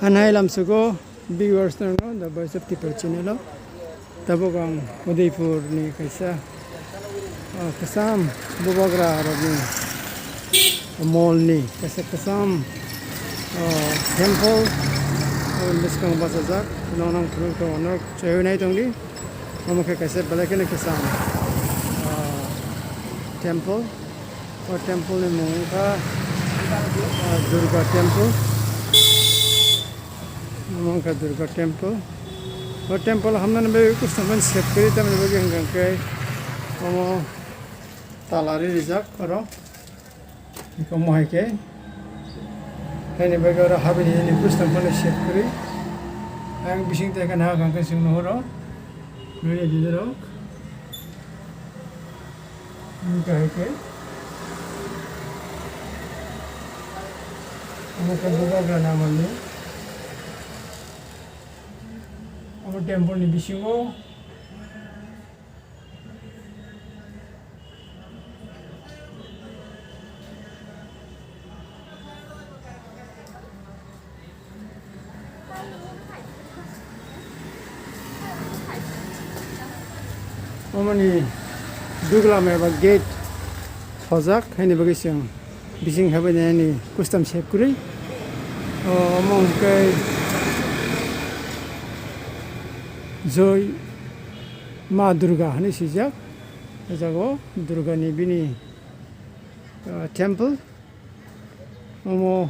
Anai lam sugo viewers no the voice of people channel tabok ang Udaipur ni kaisa kasam bubagra ni mall ni kaisa kasam temple miskang basajak nonang thru ko onok chayu nai tongdi amake kaisa balakene kasam temple or temple ni mongka Durga temple Mongka Durga temple और टेम्पल हमने भी कुछ समझ सेट करी तब मैं भी हंग के हम तालारी रिजर्व करो इको मोह के है ने बगैर हाबिनी ने कुछ टेम्पल सेट करी हंग बिशिंग ते का ना हंग के सिंग नोरो मेरे दिदरो इनका है के हम का बुगा का नाम है Our temple ni bisingo Omani dugla meba gate fazak hani bagising bising habane ni custom shape kuri among kai Joy Ma Durga hani sijak jago Durga ni bini temple omo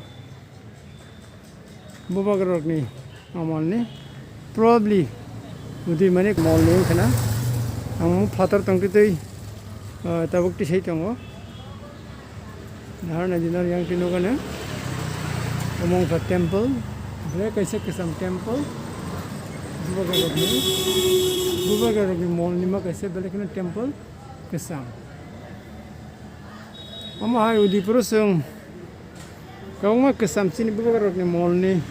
bubagrok ni amol ni probably udi mane mall ni khana amu phatar tongti tei tabuk ti sei tongo narna dinar yang tinu kana among ka temple bre kaise kisam temple Bubagarok ni mall ni kaise balakena temple kesam. Ama hai Udaipur sung kauma kesam sini Bubagarok ni mall ni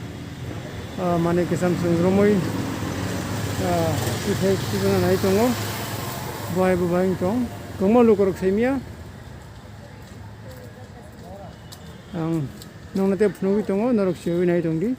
mane kesam sung romoi ithai tibana nai tongo bai bai tong kauma lokorok semia ang nongnate phnugi tongo norok sewi nai tongdi